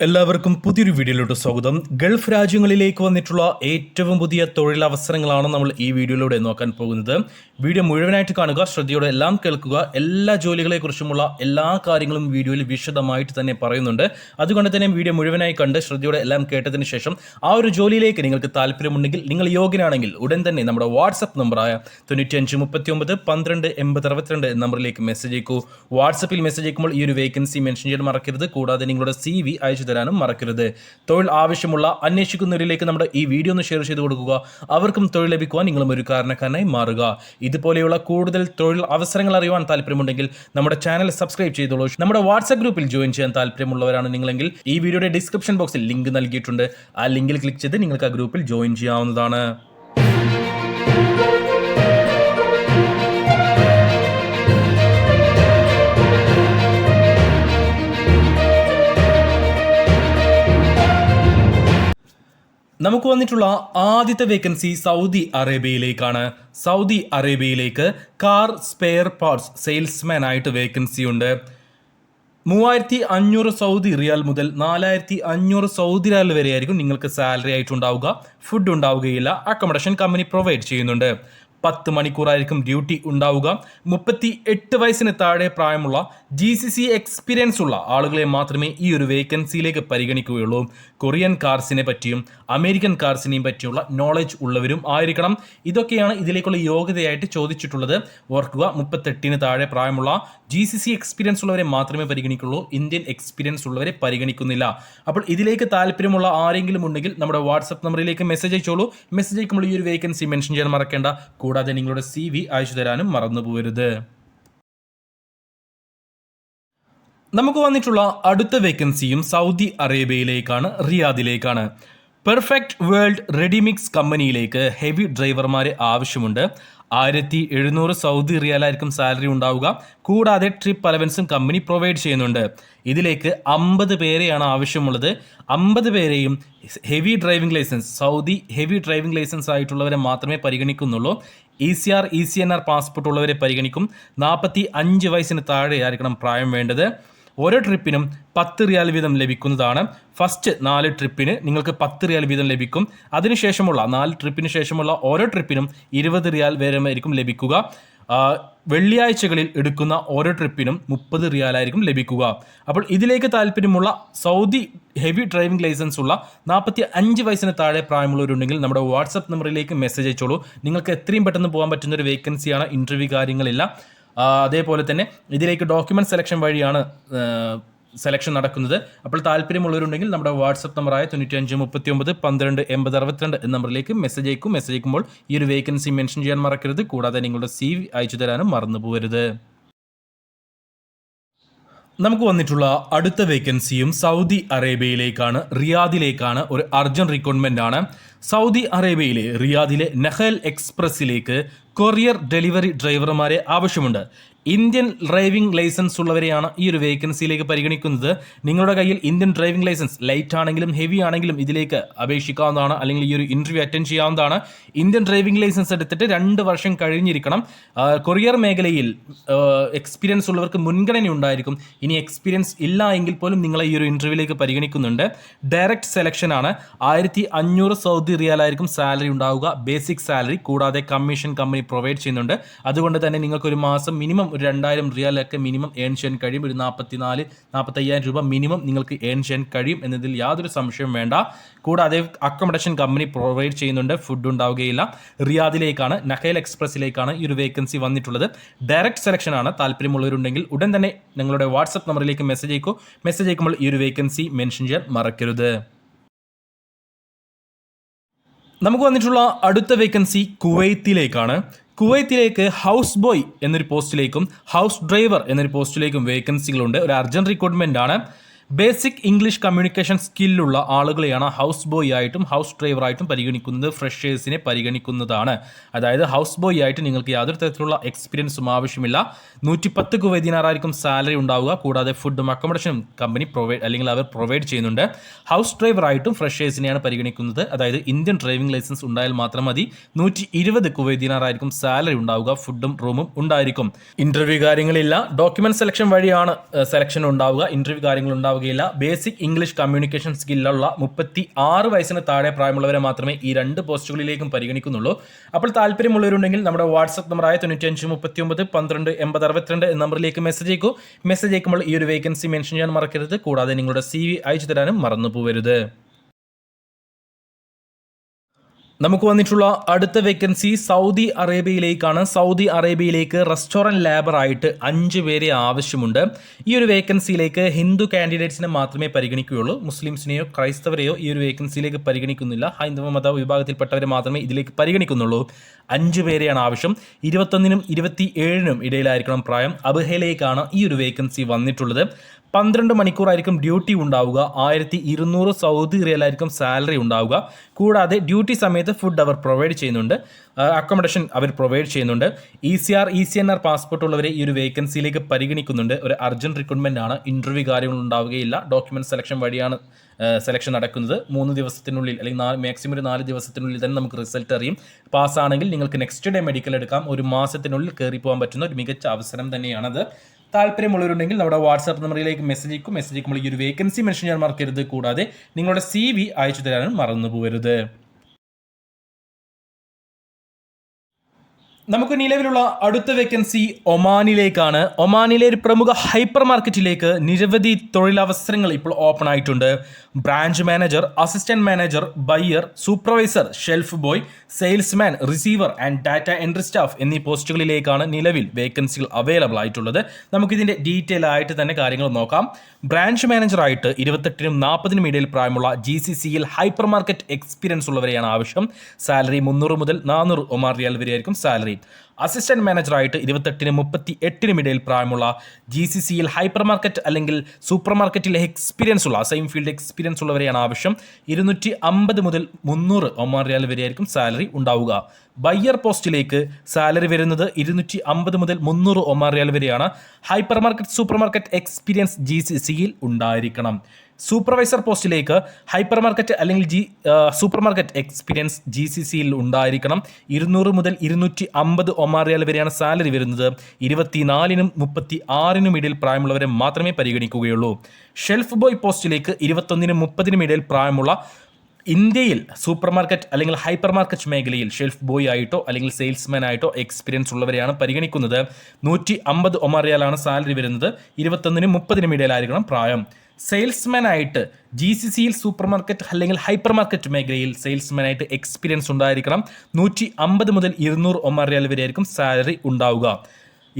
എല്ലാവർക്കും പുതിയൊരു വീഡിയോയിലോട്ട് സ്വാഗതം. ഗൾഫ് രാജ്യങ്ങളിലേക്ക് വന്നിട്ടുള്ള ഏറ്റവും പുതിയ തൊഴിലവസരങ്ങളാണ് നമ്മൾ ഈ വീഡിയോയിലൂടെ നോക്കാൻ പോകുന്നത്. വീഡിയോ മുഴുവനായിട്ട് കാണുക, ശ്രദ്ധയോടെ എല്ലാം കേൾക്കുക. എല്ലാ ജോലികളെക്കുറിച്ചുമുള്ള എല്ലാ കാര്യങ്ങളും വീഡിയോയിൽ വിശദമായിട്ട് തന്നെ പറയുന്നുണ്ട്. അതുകൊണ്ട് തന്നെ വീഡിയോ മുഴുവനായി കണ്ട് ശ്രദ്ധയോടെ എല്ലാം കേട്ടതിന് ശേഷം ആ ഒരു ജോലിയിലേക്ക് നിങ്ങൾക്ക് താല്പര്യമുണ്ടെങ്കിൽ, നിങ്ങൾ യോഗ്യനാണെങ്കിൽ ഉടൻ തന്നെ നമ്മുടെ വാട്സപ്പ് നമ്പറായ 9539128062 നമ്പറിലേക്ക് മെസ്സേജ് അയക്കൂ. വാട്സപ്പിൽ മെസ്സേജ് അയക്കുമ്പോൾ ഈ ഒരു വേക്കൻസി മെൻഷൻ ചെയ്യാൻ മറക്കരുത്. കൂടാതെ നിങ്ങളുടെ CV അയച്ചു തരാനും മറക്കരുത്. തൊഴിൽ ആവശ്യമുള്ള അന്വേഷിക്കുന്നവരിലേക്ക് നമ്മുടെ ഈ വീഡിയോ ഒന്ന് ഷെയർ ചെയ്ത് കൊടുക്കുക. അവർക്കും തൊഴിൽ ലഭിക്കുവാൻ നിങ്ങളും ഒരു കാരണക്കാരനായി മാറുക. ഇതുപോലെയുള്ള കൂടുതൽ തൊഴിൽ അവസരങ്ങൾ അറിയുവാൻ താല്പര്യമുണ്ടെങ്കിൽ നമ്മുടെ ചാനൽ സബ്സ്ക്രൈബ് ചെയ്തോളൂ. നമ്മുടെ വാട്സ്ആപ്പ് ഗ്രൂപ്പിൽ ജോയിൻ ചെയ്യാൻ താല്പര്യമുള്ളവരാണ് നിങ്ങളെങ്കിൽ ഈ വീഡിയോയുടെ ഡിസ്ക്രിപ്ഷൻ ബോക്സിൽ ലിങ്ക് നൽകിയിട്ടുണ്ട്. ആ ലിങ്കിൽ ക്ലിക്ക് ചെയ്ത് നിങ്ങൾക്ക് ആ ഗ്രൂപ്പിൽ ജോയിൻ ചെയ്യാവുന്നതാണ്. നമുക്ക് വന്നിട്ടുള്ള ആദ്യത്തെ വേക്കൻസി സൗദി അറേബ്യയിലേക്കാണ്. സൗദി അറേബ്യയിലേക്ക് കാർ സ്പെയർ പാർട്സ് സെയിൽസ്മാൻ ആയിട്ട് വേക്കൻസി ഉണ്ട്. 3500 സൗദി റിയാൽ മുതൽ 4500 സൗദി റിയാൽ വരെയായിരിക്കും നിങ്ങൾക്ക് സാലറി ആയിട്ടുണ്ടാവുക. ഫുഡ് ഉണ്ടാവുകയില്ല. അക്കോമഡേഷൻ കമ്പനി പ്രൊവൈഡ് ചെയ്യുന്നുണ്ട്. 10 മണിക്കൂറായിരിക്കും ഡ്യൂട്ടി ഉണ്ടാവുക. 38 വയസ്സിന് താഴെ പ്രായമുള്ള GCC എക്സ്പീരിയൻസ് ഉള്ള ആളുകളെ മാത്രമേ ഈ ഒരു വേക്കൻസിയിലേക്ക് പരിഗണിക്കുകയുള്ളൂ. കൊറിയൻ കാർസിനെ പറ്റിയും അമേരിക്കൻ കാർസിനെയും പറ്റിയുള്ള നോളജ് ഉള്ളവരും ആയിരിക്കണം. ഇതൊക്കെയാണ് ഇതിലേക്കുള്ള യോഗ്യതയായിട്ട് ചോദിച്ചിട്ടുള്ളത്. ഓർക്കുക, 38 താഴെ പ്രായമുള്ള GCC എക്സ്പീരിയൻസ് ഉള്ളവരെ മാത്രമേ പരിഗണിക്കുള്ളൂ. ഇന്ത്യൻ എക്സ്പീരിയൻസ് ഉള്ളവരെ പരിഗണിക്കുന്നില്ല. അപ്പോൾ ഇതിലേക്ക് താല്പര്യമുള്ള ആരെങ്കിലും ഉണ്ടെങ്കിൽ നമ്മുടെ വാട്സപ്പ് നമ്പറിലേക്ക് മെസ്സേജ് അയച്ചോളൂ. മെസ്സേജ് അയക്കുമ്പോൾ ഈ ഒരു വേക്കൻസി മെൻഷൻ ചെയ്യാൻ മറക്കേണ്ട. കൂടാതെ നിങ്ങളുടെ CV അയച്ചു തരാനും മറന്നു പോകരുത്. നമുക്ക് വന്നിട്ടുള്ള അടുത്ത വേക്കൻസിയും സൗദി അറേബ്യയിലേക്കാണ്, റിയാദിലേക്കാണ്. പെർഫെക്റ്റ് വേൾഡ് റെഡിമിക്സ് കമ്പനിയിലേക്ക് ഹെവി ഡ്രൈവർമാരെ ആവശ്യമുണ്ട്. 1700 സൗദി റിയാലായിരിക്കും സാലറി ഉണ്ടാവുക. കൂടാതെ ട്രിപ്പ് അലവൻസും കമ്പനി പ്രൊവൈഡ് ചെയ്യുന്നുണ്ട്. ഇതിലേക്ക് 50 പേരെയാണ് ആവശ്യമുള്ളത്. 50 പേരെയും heavy driving license, Saudi heavy driving license ആയിട്ടുള്ളവരെ മാത്രമേ പരിഗണിക്കുന്നുള്ളൂ. ECR ECNR പാസ്പോർട്ട് ഉള്ളവരെ പരിഗണിക്കും. 45 വയസ്സിന് താഴെ ആയിരിക്കണം പ്രായം വേണ്ടത്. ഓരോ ട്രിപ്പിനും 10 റിയാൽ വീതം ലഭിക്കുന്നതാണ്. ഫസ്റ്റ് 4 ട്രിപ്പിന് നിങ്ങൾക്ക് 10 റിയാൽ വീതം ലഭിക്കും. അതിനുശേഷമുള്ള 4 ട്രിപ്പിന് ശേഷമുള്ള ഓരോ ട്രിപ്പിനും 20 റിയാൽ വരെയായിരിക്കും ലഭിക്കുക. വെള്ളിയാഴ്ചകളിൽ എടുക്കുന്ന ഓരോ ട്രിപ്പിനും 30 റിയാലായിരിക്കും ലഭിക്കുക. അപ്പോൾ ഇതിലേക്ക് താല്പര്യമുള്ള സൗദി ഹെവി ഡ്രൈവിംഗ് ലൈസൻസ് ഉള്ള 45 വയസ്സിന് താഴെ പ്രായമുള്ളവരുണ്ടെങ്കിൽ നമ്മുടെ വാട്സപ്പ് നമ്പറിലേക്ക് മെസ്സേജ് അയച്ചോളൂ. നിങ്ങൾക്ക് എത്രയും പെട്ടെന്ന് പോകാൻ പറ്റുന്ന ഒരു വേക്കൻസിയാണ്. ഇൻ്റർവ്യൂ കാര്യങ്ങളില്ല. അതേപോലെ തന്നെ ഇതിലേക്ക് ഡോക്യുമെന്റ് സെലക്ഷൻ വഴിയാണ് സെലക്ഷൻ നടക്കുന്നത്. അപ്പോൾ താല്പര്യമുള്ളവരുണ്ടെങ്കിൽ നമ്മുടെ വാട്സപ്പ് നമ്പറായ 9539128062 എന്ന നമ്പറിലേക്ക് മെസ്സേജ് അയക്കും. മെസ്സേജ് അയക്കുമ്പോൾ ഈ ഒരു വേക്കൻസി മെൻഷൻ ചെയ്യാൻ മറക്കരുത്. കൂടാതെ നിങ്ങളുടെ CV അയച്ചു തരാനും മറന്നു പോകരുത്. നമുക്ക് വന്നിട്ടുള്ള അടുത്ത വേക്കൻസിയും സൗദി അറേബ്യയിലേക്കാണ്, റിയാദിലേക്കാണ്. ഒരു അർജന്റ് റിക്രൂട്ട്മെന്റ് ആണ്. സൗദി അറേബ്യയിലെ റിയാദിലെ നഹൽ എക്സ്പ്രസിലേക്ക് കൊറിയർ ഡെലിവറി ഡ്രൈവർമാരെ ആവശ്യമുണ്ട്. ഇന്ത്യൻ ഡ്രൈവിംഗ് ലൈസൻസ് ഉള്ളവരെയാണ് ഈ ഒരു വേക്കൻസിയിലേക്ക് പരിഗണിക്കുന്നത്. നിങ്ങളുടെ കയ്യിൽ ഇന്ത്യൻ ഡ്രൈവിംഗ് ലൈസൻസ് ലൈറ്റ് ആണെങ്കിലും ഹെവി ആണെങ്കിലും ഇതിലേക്ക് അപേക്ഷിക്കാവുന്നതാണ്, അല്ലെങ്കിൽ ഈ ഒരു ഇന്റർവ്യൂ അറ്റൻഡ് ചെയ്യാവുന്നതാണ്. ഇന്ത്യൻ ഡ്രൈവിംഗ് ലൈസൻസ് എടുത്തിട്ട് 2 വർഷം കഴിഞ്ഞിരിക്കണം. കൊറിയർ മേഖലയിൽ എക്സ്പീരിയൻസ് ഉള്ളവർക്ക് മുൻഗണന ഉണ്ടായിരിക്കും. ഇനി എക്സ്പീരിയൻസ് ഇല്ല എങ്കിൽ പോലും നിങ്ങളെ ഈ ഒരു ഇന്റർവ്യൂവിലേക്ക് പരിഗണിക്കുന്നുണ്ട്. ഡയറക്റ്റ് സെലക്ഷൻ ആണ്. 1500 സൗദി റിയാലായിരിക്കും സാലറി ഉണ്ടാവുക, ബേസിക് സാലറി. കൂടാതെ കമ്മീഷൻ കമ്പനി പ്രൊവൈഡ് ചെയ്യുന്നുണ്ട്. അതുകൊണ്ട് തന്നെ നിങ്ങൾക്ക് ഒരു മാസം മിനിമം ഒരു 2000 റിയാലൊക്കെ മിനിമം ഏൺ ചെയ്യാൻ കഴിയും. ഒരു 44-45,000 രൂപ മിനിമം നിങ്ങൾക്ക് ഏൺ ചെയ്യാൻ കഴിയും എന്നതിൽ യാതൊരു സംശയവും വേണ്ട. കൂടാതെ അക്കോമഡേഷൻ കമ്പനി പ്രൊവൈഡ് ചെയ്യുന്നുണ്ട്. ഫുഡ് ഉണ്ടാവുകയില്ല. റിയാദിലേക്കാണ്, നഹൽ എക്സ്പ്രസിലേക്കാണ് ഈ ഒരു വേക്കൻസി വന്നിട്ടുള്ളത്. ഡയറക്റ്റ് സെലക്ഷൻ ആണ്. താല്പര്യമുള്ളവരുണ്ടെങ്കിൽ ഉടൻ തന്നെ നിങ്ങളുടെ വാട്സപ്പ് നമ്പറിലേക്ക് മെസ്സേജ് അയക്കൂ. മെസ്സേജ് അയക്കുമ്പോൾ ഈ ഒരു വേക്കൻസി മെൻഷൻ ചെയ്യാൻ മറക്കരുത്. നമുക്ക് വന്നിട്ടുള്ള അടുത്ത വേക്കൻസി കുവൈത്തിലേക്കാണ്. കുവൈത്തിലേക്ക് ഹൗസ് ബോയ് എന്നൊരു പോസ്റ്റിലേക്കും ഹൗസ് ഡ്രൈവർ എന്നൊരു പോസ്റ്റിലേക്കും വേക്കൻസികളുണ്ട്. ഒരു അർജന്റ് റിക്രൂട്ട്മെന്റ് ആണ്. ബേസിക് ഇംഗ്ലീഷ് കമ്മ്യൂണിക്കേഷൻ സ്കില്ലുള്ള ആളുകളെയാണ് ഹൗസ് ബോയ് ആയിട്ടും ഹൗസ് ഡ്രൈവർ ആയിട്ടും പരിഗണിക്കുന്നത്. ഫ്രഷേഴ്സിനെ പരിഗണിക്കുന്നതാണ്. അതായത് ഹൗസ് ബോയ് ആയിട്ട് നിങ്ങൾക്ക് യാതൊരു തരത്തിലുള്ള എക്സ്പീരിയൻസും ആവശ്യമില്ല. 110 കുവൈത്ത് ദിനാറായിരിക്കും സാലറി ഉണ്ടാവുക. കൂടാതെ ഫുഡും അക്കോമഡേഷനും കമ്പനി അവർ പ്രൊവൈഡ് ചെയ്യുന്നുണ്ട്. ഹൗസ് ഡ്രൈവർ ആയിട്ടും ഫ്രഷേഴ്സിനെയാണ് പരിഗണിക്കുന്നത്. അതായത് ഇന്ത്യൻ ഡ്രൈവിംഗ് ലൈസൻസ് ഉണ്ടായാൽ മാത്രം മതി. 120 കുവൈത്ത് ദിനാറായിരിക്കും സാലറി ഉണ്ടാവുക. ഫുഡും റൂമും ഉണ്ടായിരിക്കും. ഇന്റർവ്യൂ കാര്യങ്ങളില്ല. ഡോക്യുമെന്റ് സെലക്ഷൻ വഴിയാണ് സെലക്ഷൻ ഉണ്ടാവുക. ഇന്റർവ്യൂ കാര്യങ്ങൾ ഉണ്ടാവുക ഉണ്ടാവുകയില്ല. ബേസിക് ഇംഗ്ലീഷ് കമ്മ്യൂണിക്കേഷൻ സ്കില്ലുള്ള 36 വയസ്സിന് താഴെ പ്രായമുള്ളവരെ മാത്രമേ ഈ 2 പോസ്റ്റുകളിലേക്കും പരിഗണിക്കുന്നുള്ളൂ. അപ്പോൾ താല്പര്യമുള്ളവരുണ്ടെങ്കിൽ നമ്മുടെ വാട്സ്ആപ്പ് നമ്പറായ 9539128062 എന്ന നമ്പറിലേക്ക് മെസ്സേജ് അയക്കൂ. മെസ്സേജ് അയക്കുമ്പോൾ ഈ ഒരു വേക്കൻസി മെൻഷൻ ചെയ്യാൻ മറക്കരുത്. കൂടാതെ നിങ്ങളുടെ CV അയച്ചു തരാനും മറന്നു പോകരുത്. നമുക്ക് വന്നിട്ടുള്ള അടുത്ത വേക്കൻസി സൗദി അറേബ്യയിലേക്കാണ്. സൗദി അറേബ്യയിലേക്ക് റെസ്റ്റോറൻറ്റ് ലേബറായിട്ട് 5 പേരെ ആവശ്യമുണ്ട്. ഈ ഒരു വേക്കൻസിയിലേക്ക് ഹിന്ദു കാൻഡിഡേറ്റ്സിനെ മാത്രമേ പരിഗണിക്കുകയുള്ളൂ. മുസ്ലിംസിനെയോ ക്രൈസ്തവരെയോ ഈ ഒരു വേക്കൻസിയിലേക്ക് പരിഗണിക്കുന്നില്ല. ഹൈന്ദവ മത വിഭാഗത്തിൽപ്പെട്ടവരെ മാത്രമേ ഇതിലേക്ക് പരിഗണിക്കുന്നുള്ളൂ. 5 പേരെയാണ് ആവശ്യം. 21നും 27നും ഇടയിലായിരിക്കണം പ്രായം. അബ്ഹയിലേക്കാണ് ഈ ഒരു വേക്കൻസി വന്നിട്ടുള്ളത്. 12 മണിക്കൂറായിരിക്കും ഡ്യൂട്ടി ഉണ്ടാവുക. 1200 സൗദി റിയലായിരിക്കും സാലറി ഉണ്ടാവുക. കൂടാതെ ഡ്യൂട്ടി സമയത്ത് ഫുഡ് അവർ പ്രൊവൈഡ് ചെയ്യുന്നുണ്ട്, അക്കോമഡേഷൻ അവർ പ്രൊവൈഡ് ചെയ്യുന്നുണ്ട്. ECR ECNR പാസ്പോർട്ട് ഉള്ളവരെ ഈ ഒരു വേക്കൻസിയിലേക്ക് പരിഗണിക്കുന്നുണ്ട്. ഒരു അർജന്റ് റിക്രൂട്ട്മെന്റ് ആണ്. ഇന്റർവ്യൂ കാര്യങ്ങൾ ഉണ്ടാവുകയില്ല. ഡോക്യുമെന്റ് സെലക്ഷൻ വഴിയാണ് സെലക്ഷൻ നടക്കുന്നത്. 3 ദിവസത്തിനുള്ളിൽ അല്ലെങ്കിൽ മാക്സിമം ഒരു 4 ദിവസത്തിനുള്ളിൽ തന്നെ നമുക്ക് റിസൾട്ട് അറിയും. പാസ്സാണെങ്കിൽ നിങ്ങൾക്ക് നെക്സ്റ്റ് ഡേ മെഡിക്കൽ എടുക്കാം. ഒരു മാസത്തിനുള്ളിൽ കയറി പോകാൻ പറ്റുന്ന ഒരു മികച്ച അവസരം തന്നെയാണത്. താല്പര്യമുള്ളവരുണ്ടെങ്കിൽ നമ്മുടെ വാട്സാപ്പ് നമ്പറിലേക്ക് മെസ്സേജ് അയക്കുമ്പോൾ ഈ ഒരു വേക്കൻസി മെൻഷൻ ചെയ്യാൻ മറക്കരുത്. കൂടാതെ നിങ്ങളുടെ CV അയച്ചു തരാനും മറന്നു പോകരുത്. നമുക്ക് നിലവിലുള്ള അടുത്ത വേക്കൻസി ഒമാനിലേക്കാണ്. ഒമാനിലെ ഒരു പ്രമുഖ ഹൈപ്പർ മാർക്കറ്റിലേക്ക് നിരവധി തൊഴിലവസരങ്ങൾ ഇപ്പോൾ ഓപ്പൺ ആയിട്ടുണ്ട്. Branch manager, assistant manager, buyer, supervisor, shelf boy, salesman, receiver and data entry staff എന്നീ പോസ്റ്റുകളിലേക്കാണ് നിലവിൽ വേക്കൻസികൾ അവൈലബിൾ ആയിട്ടുള്ളത്. നമുക്കിതിൻ്റെ ഡീറ്റെയിൽ ആയിട്ട് തന്നെ കാര്യങ്ങൾ നോക്കാം. ബ്രാഞ്ച് മാനേജറായിട്ട് 28നും 40നും ഇടയിൽ പ്രായമുള്ള GCCയിൽ ഹൈപ്പർ മാർക്കറ്റ് എക്സ്പീരിയൻസ് ഉള്ളവരെയാണ് ആവശ്യം. സാലറി 300 മുതൽ 400 ഒമാർ റിയാൽ വരെയായിരിക്കും സാലറി. അസിസ്റ്റന്റ് മാനേജറായിട്ട് 28നും 38നും ഇടയിൽ പ്രായമുള്ള GCCയിൽ ഹൈപ്പർ മാർക്കറ്റ് അല്ലെങ്കിൽ സൂപ്പർ മാർക്കറ്റിലെ എക്സ്പീരിയൻസ് ഉള്ള സെയിം ഫീൽഡ് എക്സ്പീരിയൻസ് ഉള്ളവരെയാണ് ആവശ്യം. 250 മുതൽ 300 ഒമാർ റിയാൽ വരെയായിരിക്കും സാലറി ഉണ്ടാവുക. ബയ്യർ പോസ്റ്റിലേക്ക് സാലറി വരുന്നത് 250 മുതൽ 300 ഒമാർ റിയാൽ വരെയാണ്. Hyper market super market experience GCCയിൽ ഉണ്ടായിരിക്കണം. സൂപ്പർവൈസർ പോസ്റ്റിലേക്ക് ഹൈപ്പർ മാർക്കറ്റ് അല്ലെങ്കിൽ സൂപ്പർ മാർക്കറ്റ് എക്സ്പീരിയൻസ് GCCയിൽ ഉണ്ടായിരിക്കണം. 200 മുതൽ 250 ഒമാർ റിയാൽ വരെയാണ് സാലറി വരുന്നത്. 24നും 36നും ഇടയിൽ പ്രായമുള്ളവരെ മാത്രമേ പരിഗണിക്കുകയുള്ളൂ. ഷെൽഫ് ബോയ് പോസ്റ്റിലേക്ക് 21നും 30നും ഇടയിൽ പ്രായമുള്ള ഇന്ത്യയിൽ സൂപ്പർ മാർക്കറ്റ് അല്ലെങ്കിൽ ഹൈപ്പർ മാർക്കറ്റ് മേഖലയിൽ ഷെൽഫ് ബോയ് ആയിട്ടോ അല്ലെങ്കിൽ സെയിൽസ്മാൻ ആയിട്ടോ എക്സ്പീരിയൻസ് ഉള്ളവരെയാണ് പരിഗണിക്കുന്നത്. 150 ഒമാർ റിയാലാണ് സാലറി വരുന്നത്. 21നും 30നും ഇടയിലായിരിക്കണം പ്രായം. സെയിൽസ്മാൻ ആയിട്ട് GCCയിൽ സൂപ്പർ മാർക്കറ്റ് അല്ലെങ്കിൽ ഹൈപ്പർ മാർക്കറ്റ് മേഖലയിൽ സെയിൽസ്മാൻ ആയിട്ട് എക്സ്പീരിയൻസ് ഉണ്ടായിരിക്കണം. 150 മുതൽ 200 ഒമാർ റിയാൽ വരെയായിരിക്കും സാലറി ഉണ്ടാവുക.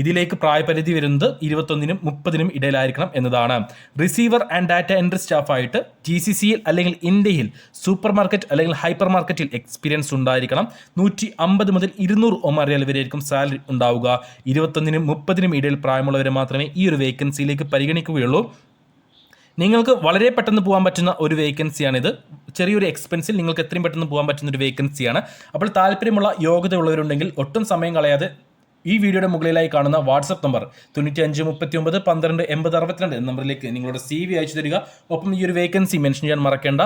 ഇതിലേക്ക് പ്രായപരിധി വരുന്നത് 21നും 30നും ഇടയിലായിരിക്കണം എന്നതാണ്. റിസീവർ ആൻഡ് ഡാറ്റ എൻട്രി സ്റ്റാഫായിട്ട് GCCയിൽ അല്ലെങ്കിൽ ഇന്ത്യയിൽ സൂപ്പർ മാർക്കറ്റ് അല്ലെങ്കിൽ ഹൈപ്പർ മാർക്കറ്റിൽ എക്സ്പീരിയൻസ് ഉണ്ടായിരിക്കണം. 150 മുതൽ 200 ഒമാർ റിയാൽ വരെയായിരിക്കും സാലറി ഉണ്ടാവുക. 21നും 30നും ഇടയിൽ പ്രായമുള്ളവരെ മാത്രമേ ഈ ഒരു വേക്കൻസിയിലേക്ക് പരിഗണിക്കുകയുള്ളൂ. നിങ്ങൾക്ക് വളരെ പെട്ടെന്ന് പോകാൻ പറ്റുന്ന ഒരു വേക്കൻസിയാണിത്. ചെറിയൊരു എക്സ്പെൻസിൽ നിങ്ങൾക്ക് എത്രയും പെട്ടെന്ന് പോകാൻ പറ്റുന്ന ഒരു വേക്കൻസിയാണ്. അപ്പോൾ താല്പര്യമുള്ള യോഗ്യത ഉള്ളവരുണ്ടെങ്കിൽ ഒട്ടും സമയം കളയാതെ ഈ വീഡിയോയുടെ മുകളിലായി കാണുന്ന വാട്സ്ആപ്പ് നമ്പർ 9539128062 എന്ന നമ്പറിലേക്ക് നിങ്ങളുടെ CV അയച്ചു തരിക. ഒപ്പം ഈ ഒരു വേക്കൻസി മെൻഷൻ ചെയ്യാൻ മറക്കേണ്ട.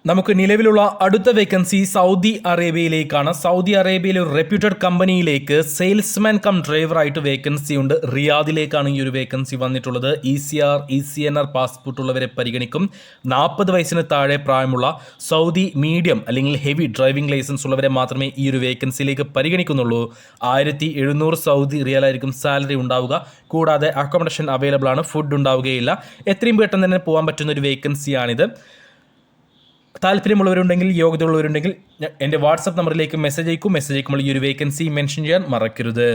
നമുക്ക് നിലവിലുള്ള അടുത്ത വേക്കൻസി സൗദി അറേബ്യയിലേക്കാണ്. സൗദി അറേബ്യയിലെ ഒരു റെപ്യൂട്ടഡ് കമ്പനിയിലേക്ക് സെയിൽസ്മാൻ കം ഡ്രൈവറായിട്ട് വേക്കൻസി ഉണ്ട്. റിയാദിലേക്കാണ് ഈ ഒരു വേക്കൻസി വന്നിട്ടുള്ളത്. ECR ECNR പാസ്പോർട്ട് ഉള്ളവരെ പരിഗണിക്കും. 40 വയസ്സിന് താഴെ പ്രായമുള്ള സൗദി മീഡിയം അല്ലെങ്കിൽ ഹെവി ഡ്രൈവിംഗ് ലൈസൻസ് ഉള്ളവരെ മാത്രമേ ഈ ഒരു വേക്കൻസിയിലേക്ക് പരിഗണിക്കുന്നുള്ളൂ. 1700 സൗദി റിയാലായിരിക്കും സാലറി ഉണ്ടാവുക. കൂടാതെ അക്കോമഡേഷൻ അവൈലബിൾ ആണ്, ഫുഡ് ഉണ്ടാവുകയില്ല. എത്രയും പെട്ടെന്ന് തന്നെ പോകാൻ പറ്റുന്ന ഒരു വേക്കൻസിയാണിത്. താല്പര്യമുള്ളവരുണ്ടെങ്കിൽ യോഗ്യതയുള്ളവരുണ്ടെങ്കിൽ എൻ്റെ വാട്സപ്പ് നമ്പറിലേക്ക് മെസ്സേജ് അയക്കുമ്പോൾ ഈ ഒരു വേക്കൻസി മെൻഷൻ ചെയ്യാൻ മറക്കരുത്.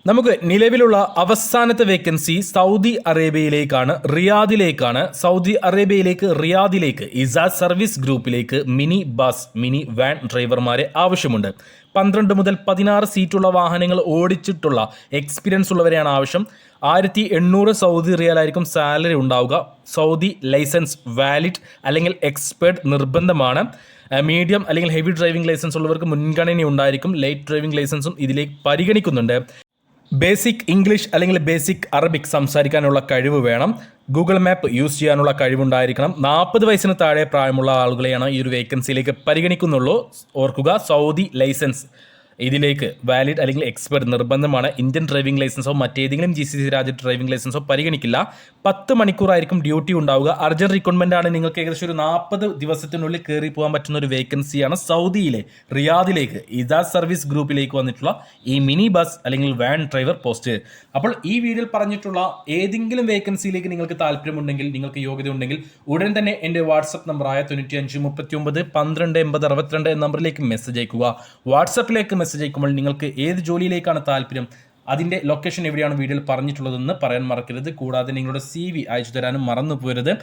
നമുക്ക് നിലവിലുള്ള അവസാനത്തെ വേക്കൻസി സൗദി അറേബ്യയിലേക്കാണ്, റിയാദിലേക്കാണ്. സൗദി അറേബ്യയിലേക്ക് റിയാദിലേക്ക് ഇസാസ് സർവീസ് ഗ്രൂപ്പിലേക്ക് മിനി ബസ് മിനി വാൻ ഡ്രൈവർമാരെ ആവശ്യമുണ്ട്. 12 മുതൽ 16 സീറ്റുള്ള വാഹനങ്ങൾ ഓടിച്ചിട്ടുള്ള എക്സ്പീരിയൻസ് ഉള്ളവരെയാണ് ആവശ്യം. 1800 സൗദി റിയാലായിരിക്കും സാലറി ഉണ്ടാവുക. സൗദി ലൈസൻസ് വാലിഡ് അല്ലെങ്കിൽ എക്സ്പേർട്ട് നിർബന്ധമാണ്. മീഡിയം അല്ലെങ്കിൽ ഹെവി ഡ്രൈവിംഗ് ലൈസൻസ് ഉള്ളവർക്ക് മുൻഗണന ഉണ്ടായിരിക്കും. ലൈറ്റ് ഡ്രൈവിംഗ് ലൈസൻസും ഇതിലേക്ക് പരിഗണിക്കുന്നുണ്ട്. ബേസിക് ഇംഗ്ലീഷ് അല്ലെങ്കിൽ ബേസിക് അറബിക് സംസാരിക്കാനുള്ള കഴിവ് വേണം. ഗൂഗിൾ മാപ്പ് യൂസ് ചെയ്യാനുള്ള കഴിവുണ്ടായിരിക്കണം. 40 വയസ്സിന് താഴെ പ്രായമുള്ള ആളുകളെയാണ് ഈ ഒരു വേക്കൻസിയിലേക്ക് പരിഗണിക്കുന്നുള്ളൂ. ഓർക്കുക, സൗദി ലൈസൻസ് ഇതിലേക്ക് വാലിഡ് അല്ലെങ്കിൽ എക്സ്പയർഡ് നിർബന്ധമാണ്. ഇന്ത്യൻ ഡ്രൈവിംഗ് ലൈസൻസോ മറ്റേതെങ്കിലും GCC രാജ്യത്ത് ഡ്രൈവിംഗ് ലൈസൻസോ പരിഗണിക്കില്ല. 10 മണിക്കൂറായിരിക്കും ഡ്യൂട്ടി ഉണ്ടാവുക. അർജന്റ് റിക്വയർമെന്റ് ആണ്. നിങ്ങൾക്ക് ഏകദേശം ഒരു 40 ദിവസത്തിനുള്ളിൽ കയറി പോകാൻ പറ്റുന്ന ഒരു വേക്കൻസിയാണ് സൗദിയിലെ റിയാദിലേക്ക് ഇജാസ് സർവീസ് ഗ്രൂപ്പിലേക്ക് വന്നിട്ടുള്ള ഈ മിനി ബസ് അല്ലെങ്കിൽ വാൻ ഡ്രൈവർ പോസ്റ്റ്. അപ്പോൾ ഈ വീഡിയോയിൽ പറഞ്ഞിട്ടുള്ള ഏതെങ്കിലും വേക്കൻസിയിലേക്ക് നിങ്ങൾക്ക് താല്പര്യമുണ്ടെങ്കിൽ, നിങ്ങൾക്ക് യോഗ്യത ഉണ്ടെങ്കിൽ ഉടൻ തന്നെ എൻ്റെ വാട്സപ്പ് നമ്പറായ 9539128062 എന്ന നമ്പറിലേക്ക് മെസ്സേജ് അയക്കുക. വാട്സപ്പിലേക്ക് മെസ്സേജ് അയക്കുമ്പോൾ നിങ്ങൾക്ക് ഏത് ജോലിയിലേക്കാണ് താല്പര്യം, അതിൻ്റെ ലൊക്കേഷൻ എവിടെയാണ് വീഡിയോയിൽ പറഞ്ഞിട്ടുള്ളതെന്ന് പറയാൻ മറക്കരുത്. കൂടാതെ നിങ്ങളുടെ CV അയച്ചു തരാനും മറന്നു പോകരുത്.